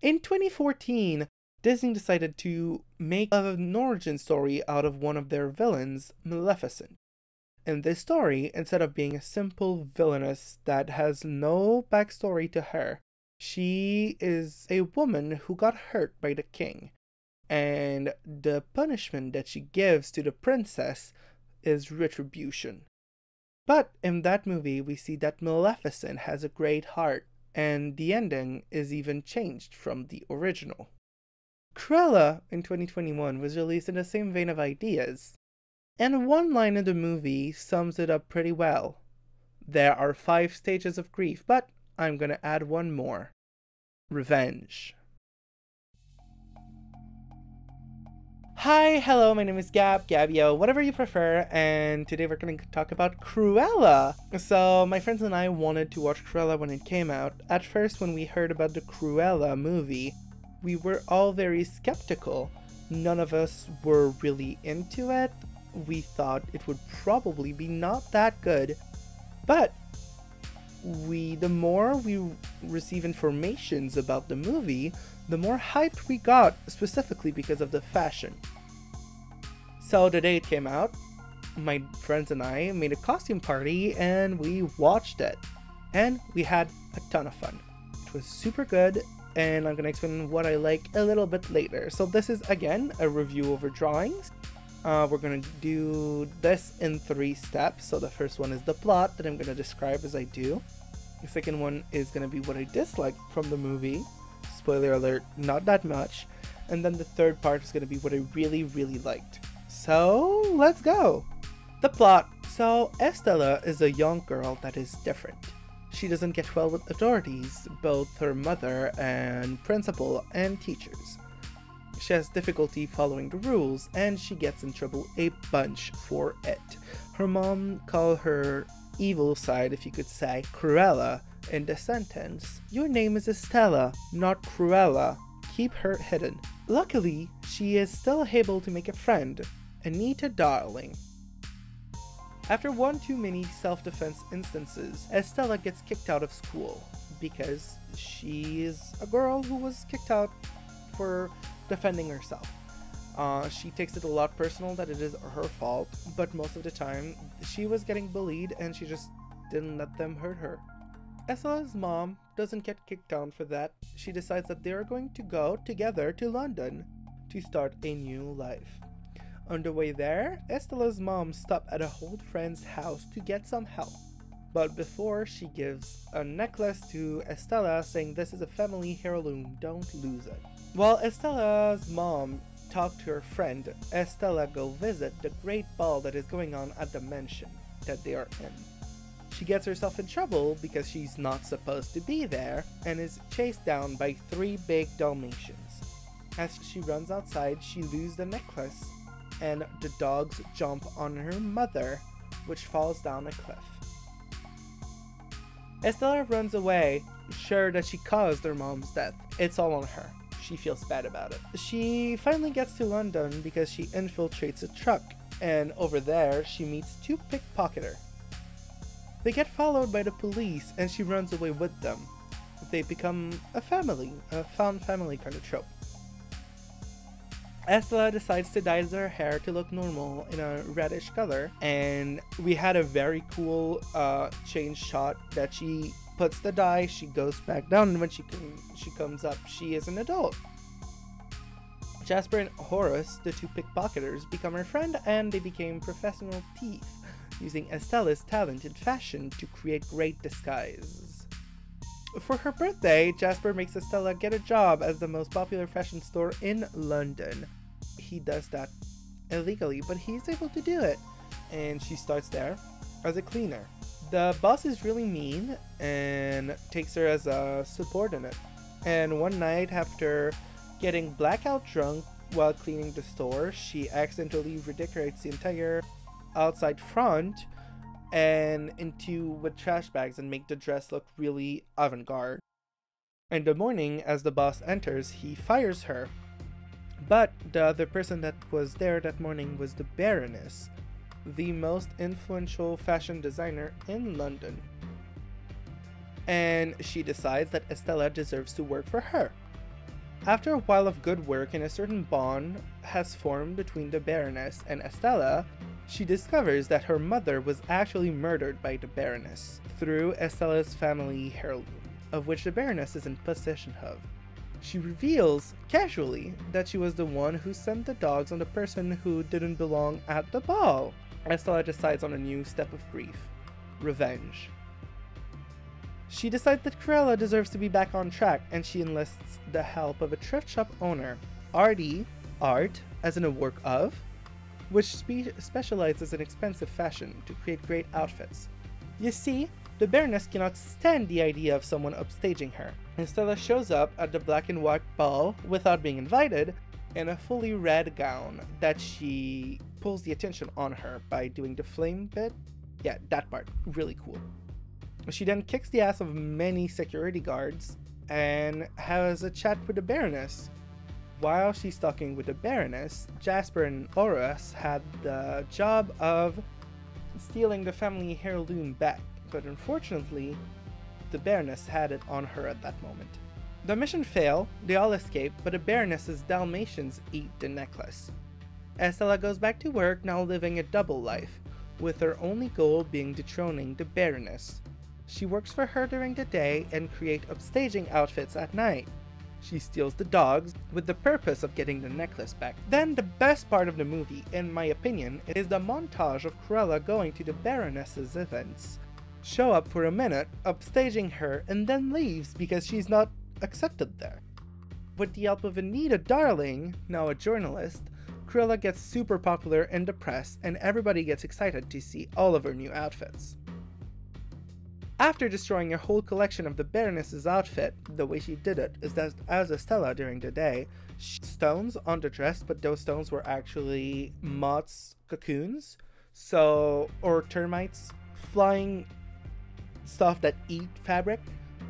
In 2014, Disney decided to make an origin story out of one of their villains, Maleficent. In this story, instead of being a simple villainess that has no backstory to her, she is a woman who got hurt by the king. And the punishment that she gives to the princess is retribution. But in that movie, we see that Maleficent has a great heart, and the ending is even changed from the original. Cruella in 2021 was released in the same vein of ideas, and one line in the movie sums it up pretty well. There are 5 stages of grief, but I'm gonna add one more: revenge. Hi, hello, my name is Gabio, whatever you prefer, and today we're going to talk about Cruella. So, my friends and I wanted to watch Cruella when it came out. At first, when we heard about the Cruella movie, we were all very skeptical. None of us were really into it. We thought it would probably be not that good. But the more we receive informations about the movie, the more hyped we got, specifically because of the fashion. So the day it came out, my friends and I made a costume party and we watched it. And we had a ton of fun. It was super good, and I'm gonna explain what I like a little bit later. So this is, again, a review over drawings. We're gonna do this in 3 steps. So the first one is the plot that I'm gonna describe as I do. The second one is gonna be what I disliked from the movie. Spoiler alert, not that much. And then the third part is gonna be what I really, really liked. So let's go! The plot. So Estella is a young girl that is different. She doesn't get well with authorities, both her mother and principal and teachers. She has difficulty following the rules, and she gets in trouble a bunch for it. Her mom called her evil side, if you could say, Cruella, in the sentence. Your name is Estella, not Cruella. Keep her hidden. Luckily, she is still able to make a friend, Anita Darling. After one too many self-defense instances, Estella gets kicked out of school because she is a girl who was kicked out for defending herself. She takes it a lot personal that it is her fault, but most of the time she was getting bullied and she just didn't let them hurt her. Estella's mom doesn't get kicked down for that. She decides that they are going to go together to London to start a new life. On the way there, Estella's mom stopped at a old friend's house to get some help. But before, she gives a necklace to Estella saying this is a family heirloom, don't lose it. While Estella's mom talked to her friend, Estella go visit the great ball that is going on at the mansion that they are in. She gets herself in trouble because she's not supposed to be there and is chased down by 3 big Dalmatians. As she runs outside, she loses the necklace and the dogs jump on her mother, which falls down a cliff. Estella runs away, sure that she caused her mom's death. It's all on her. She feels bad about it. She finally gets to London because she infiltrates a truck, and over there she meets 2 pickpocketers. They get followed by the police and she runs away with them. They become a family, a found family kind of trope. Estella decides to dye her hair to look normal in a reddish color, and we had a very cool change shot that she puts the dye, she goes back down, and when she comes up, she is an adult. Jasper and Horace, the 2 pickpocketers, become her friend, and they became professional thieves, using Estella's talent in fashion to create great disguises. For her birthday, Jasper makes Estella get a job as the most popular fashion store in London. He does that illegally, but he's able to do it, and she starts there as a cleaner. The boss is really mean and takes her as a subordinate. And one night, after getting blackout drunk while cleaning the store, she accidentally redecorates the entire outside front and with trash bags and make the dress look really avant-garde. In the morning, as the boss enters, he fires her. But the other person that was there that morning was the Baroness, the most influential fashion designer in London. And she decides that Estella deserves to work for her. After a while of good work and a certain bond has formed between the Baroness and Estella, she discovers that her mother was actually murdered by the Baroness through Estella's family heirloom, of which the Baroness is in possession of. She reveals, casually, that she was the one who sent the dogs on the person who didn't belong at the ball. Estella decides on a new step of grief: revenge. She decides that Cruella deserves to be back on track, and she enlists the help of a thrift shop owner, Artie, Art, as in a work of, which specializes in expensive fashion to create great outfits. You see, the Baroness cannot stand the idea of someone upstaging her. Estella shows up at the black and white ball without being invited in a fully red gown that she pulls the attention on her by doing the flame bit. Yeah, that part. Really cool. She then kicks the ass of many security guards and has a chat with the Baroness. While she's talking with the Baroness, Jasper and Horace had the job of stealing the family heirloom back, but unfortunately, the Baroness had it on her at that moment. The mission fails, they all escape, but the Baroness's Dalmatians eat the necklace. Estella goes back to work, now living a double life, with her only goal being dethroning the Baroness. She works for her during the day and creates upstaging outfits at night. She steals the dogs with the purpose of getting the necklace back. Then the best part of the movie, in my opinion, is the montage of Cruella going to the Baroness's events. Show up for a minute, upstaging her, and then leaves because she's not accepted there. With the help of Anita Darling, now a journalist, Cruella gets super popular in the press and everybody gets excited to see all of her new outfits. After destroying a whole collection of the Baroness's outfit, the way she did it is that as Estella during the day, stones on the dress, but those stones were actually moths' cocoons, or termites, flying stuff that eat fabric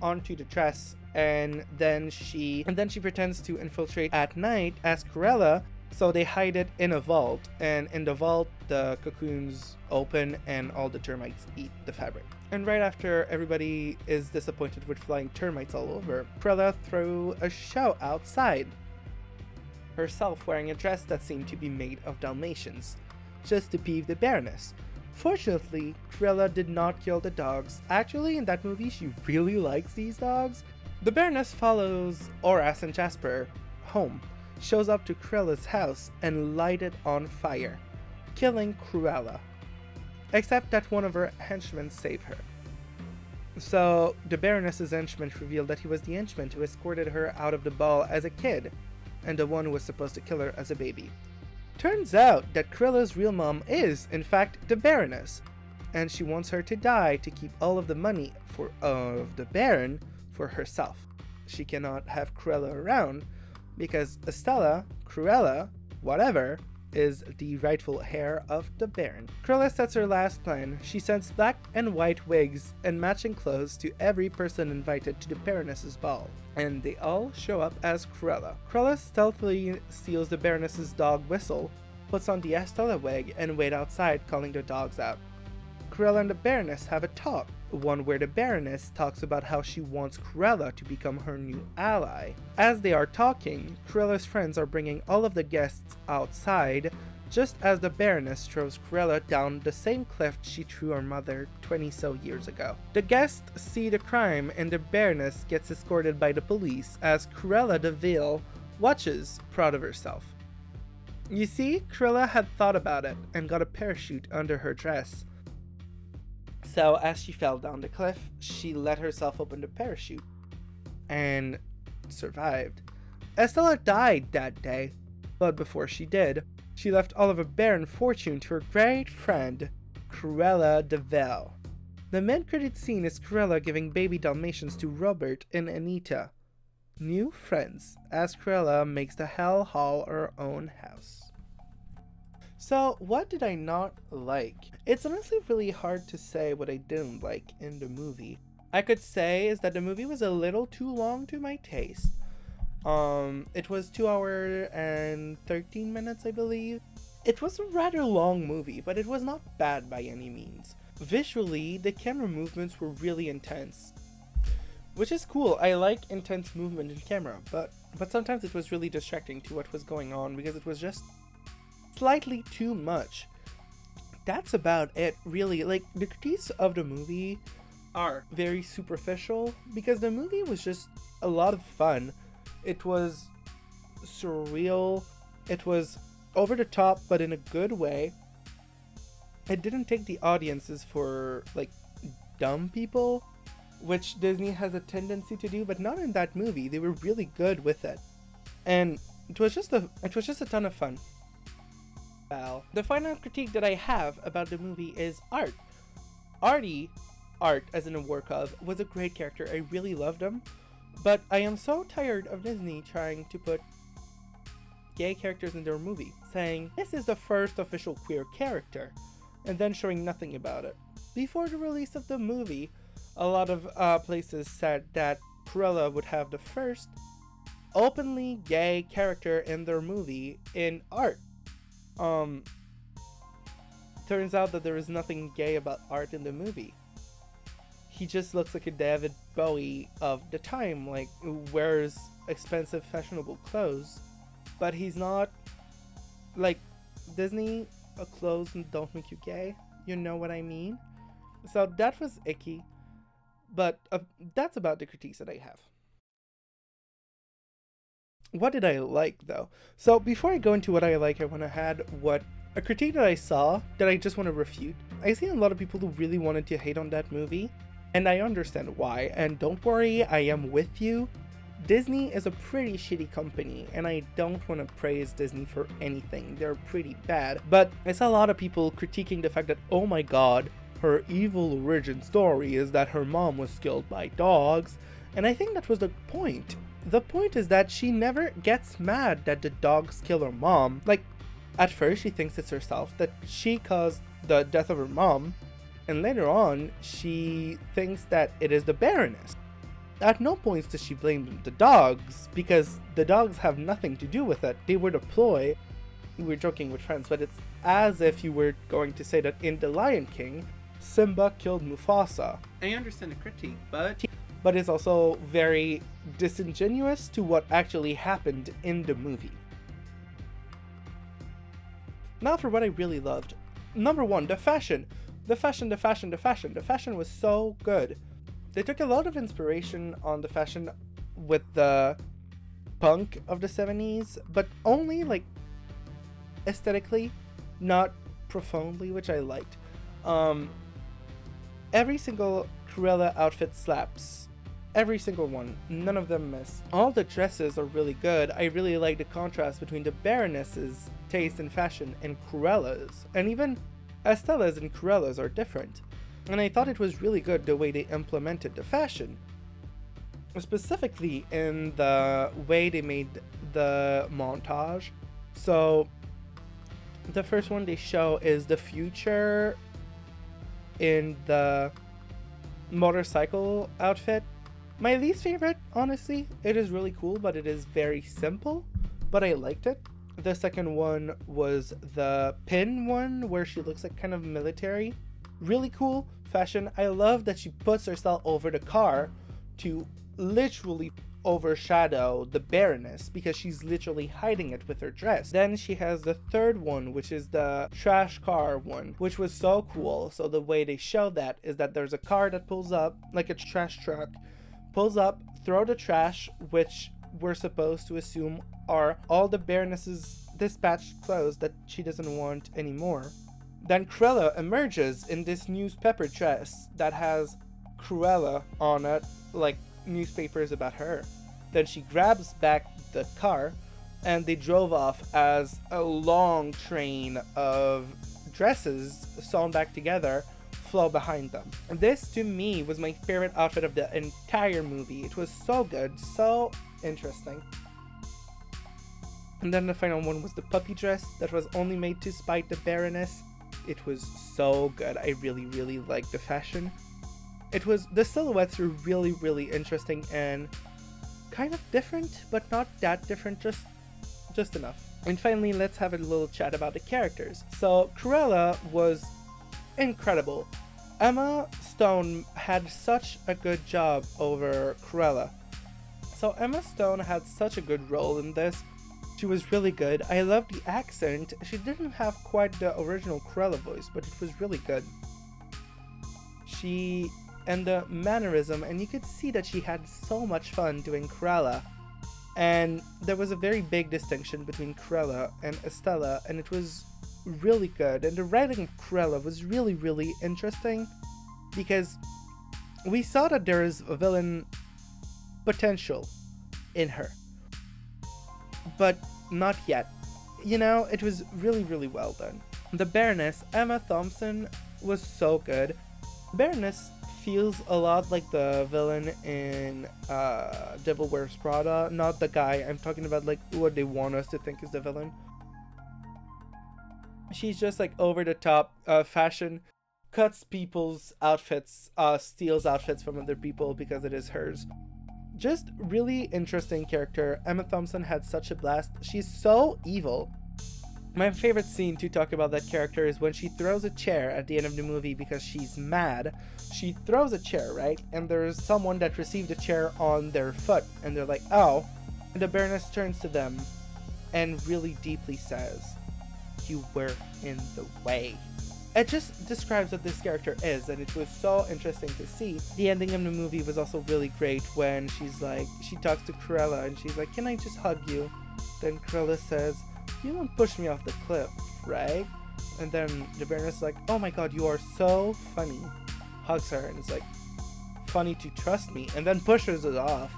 onto the dress, and then she pretends to infiltrate at night as Cruella, so they hide it in a vault, and in the vault the cocoons open and all the termites eat the fabric. And right after everybody is disappointed with flying termites all over, Cruella threw a show outside, herself wearing a dress that seemed to be made of Dalmatians, just to peeve the Baroness. Fortunately, Cruella did not kill the dogs. Actually, in that movie, she really likes these dogs. The Baroness follows Horace and Jasper home, shows up to Cruella's house, and light it on fire, killing Cruella. Except that one of her henchmen saved her. So, the Baroness's henchman revealed that he was the henchman who escorted her out of the ball as a kid, and the one who was supposed to kill her as a baby. Turns out that Cruella's real mom is, in fact, the Baroness, and she wants her to die to keep all of the money of the Baron for herself. She cannot have Cruella around because Estella, Cruella, whatever, is the rightful heir of the Baron. Cruella sets her last plan. She sends black and white wigs and matching clothes to every person invited to the Baroness's ball, and they all show up as Cruella. Cruella stealthily steals the Baroness's dog Whistle, puts on the Estella wig, and waits outside calling the dogs out. Cruella and the Baroness have a talk, one where the Baroness talks about how she wants Cruella to become her new ally. As they are talking, Cruella's friends are bringing all of the guests outside, just as the Baroness throws Cruella down the same cliff she threw her mother 20-so years ago. The guests see the crime and the Baroness gets escorted by the police as Cruella de Vil watches, proud of herself. You see, Cruella had thought about it and got a parachute under her dress. So as she fell down the cliff, she let herself open the parachute and survived. Estella died that day, but before she did, she left all of her Baron fortune to her great friend, Cruella de Vil. The mid-credit scene is Cruella giving baby Dalmatians to Robert and Anita, new friends, as Cruella makes the Hell Hall her own house. So, what did I not like? It's honestly really hard to say what I didn't like in the movie. I could say is that the movie was a little too long to my taste. It was 2 hours and 13 minutes, I believe. It was a rather long movie, but it was not bad by any means. Visually, the camera movements were really intense. which is cool. I like intense movement in camera, but sometimes it was really distracting to what was going on because it was just slightly too much. That's about it, really. Like, the critiques of the movie are very superficial because the movie was just a lot of fun. It was surreal. It was over the top, but in a good way. It didn't take the audiences for, like, dumb people, which Disney has a tendency to do, but not in that movie. They were really good with it. And it was just a ton of fun. Well, the final critique that I have about the movie is art. Art, as in a work of, was a great character. I really loved him. But I am so tired of Disney trying to put gay characters in their movie, saying, this is the first official queer character, and then showing nothing about it. Before the release of the movie, a lot of places said that Cruella would have the first openly gay character in their movie in art. Turns out that there is nothing gay about art in the movie. He just looks like a David Bowie of the time, like, wears expensive fashionable clothes. But he's not, like, Disney, clothes don't make you gay, you know what I mean? So that was icky, but that's about the critiques that I have. What did I like, though? So before I go into what I like, I want to add a critique that I saw that I just want to refute. I see a lot of people who really wanted to hate on that movie, and I understand why, and don't worry, I am with you. Disney is a pretty shitty company, and I don't want to praise Disney for anything. They're pretty bad. But I saw a lot of people critiquing the fact that, oh my god, her evil origin story is that her mom was killed by dogs, and I think that was the point. The point is that she never gets mad that the dogs kill her mom. Like, at first she thinks it's herself, that she caused the death of her mom, and later on she thinks that it is the Baroness. At no point does she blame the dogs, because the dogs have nothing to do with it. They were the ploy. We were joking with friends, but it's as if you were going to say that in The Lion King, Simba killed Mufasa. I understand the critique, but it's also very disingenuous to what actually happened in the movie. Now for what I really loved. Number one, the fashion. The fashion was so good. They took a lot of inspiration on the fashion with the punk of the 70s, but only, like, aesthetically, not profoundly, which I liked. Every single Cruella outfit slaps. Every single one. None of them miss. All the dresses are really good. I really like the contrast between the Baroness's taste in fashion and Cruella's. And even Estella's and Cruella's are different. And I thought it was really good the way they implemented the fashion. Specifically in the way they made the montage. So the first one they show is the future in the motorcycle outfit. My least favorite, honestly. It is really cool, but it is very simple, but I liked it. The second one was the pin one, where she looks like kind of military. Really cool fashion. I love that she puts herself over the car to literally overshadow the Baroness, because she's literally hiding it with her dress. Then she has the third one, which is the trash car one, which was so cool. So the way they show that is that there's a car that pulls up, like a trash truck, pulls up, throw the trash, which we're supposed to assume are all the Baroness's dispatched clothes that she doesn't want anymore. Then Cruella emerges in this newspaper dress that has Cruella on it, like newspapers about her. Then she grabs back the car, and they drove off as a long train of dresses sewn back together flow behind them. This, to me, was my favorite outfit of the entire movie. It was so good, so interesting. And then the final one was the puppy dress that was only made to spite the Baroness. It was so good. I really, really liked the fashion. The silhouettes were really, really interesting and kind of different, but not that different, just enough. And finally, let's have a little chat about the characters. So Cruella was incredible. Emma Stone had such a good job over Cruella. So Emma Stone had such a good role in this. She was really good. I loved the accent. She didn't have quite the original Cruella voice, but it was really good. She and the mannerism, and you could see that she had so much fun doing Cruella. And there was a very big distinction between Cruella and Estella, and it was really good. And the writing of Cruella was really, really interesting because we saw that there is a villain potential in her, but not yet. You know, it was really, really well done. The Baroness, Emma Thompson, was so good. Baroness feels a lot like the villain in Devil Wears Prada. Not the guy, I'm talking about like what they want us to think is the villain. She's just like over the top fashion, cuts people's outfits, steals outfits from other people because it is hers. Just really interesting character. Emma Thompson had such a blast. She's so evil. My favorite scene to talk about that character is when she throws a chair at the end of the movie because she's mad. She throws a chair, right? And there's someone that received a chair on their foot, and they're like, oh. And the Baroness turns to them and really deeply says, "You were in the way." It just describes what this character is, and it was so interesting to see. The ending of the movie was also really great when she's like, she talks to Cruella and she's like, "Can I just hug you?" Then Cruella says, "You won't push me off the cliff, right?" And then the Baroness is like, "Oh my god, you are so funny." Hugs her and is like, "Funny to trust me," and then pushes it off.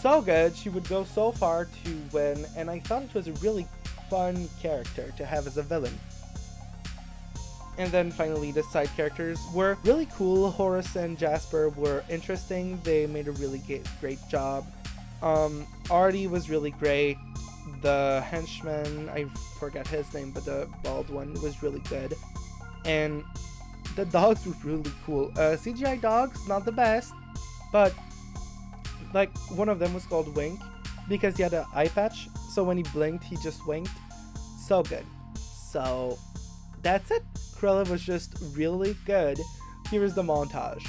So good. She would go so far to win, and I thought it was a really fun character to have as a villain. And then finally, the side characters were really cool. Horace and Jasper were interesting. They made a really great job. Artie was really great. The henchman, I forgot his name, but the bald one was really good. And the dogs were really cool. CGI dogs, not the best, but like one of them was called Wink because he had an eye patch. So when he blinked, he just winked. So good. So that's it. Cruella was just really good. Here is the montage.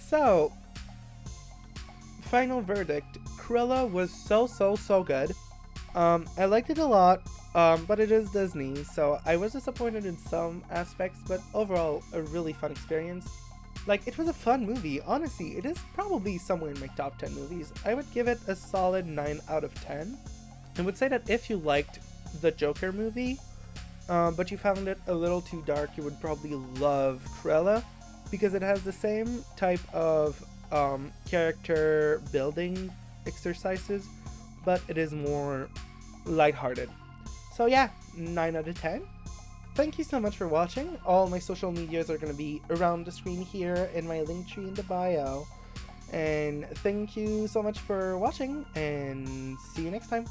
So, final verdict. Cruella was so good. I liked it a lot, but it is Disney, so I was disappointed in some aspects, but overall, a really fun experience. Like, it was a fun movie. Honestly, it is probably somewhere in my top 10 movies. I would give it a solid 9 out of 10. I would say that if you liked the Joker movie, but you found it a little too dark, you would probably love Cruella, because it has the same type of character building exercises, but it is more lighthearted. So yeah, 9 out of 10. Thank you so much for watching. All my social medias are going to be around the screen here in my link tree in the bio. And thank you so much for watching, and see you next time.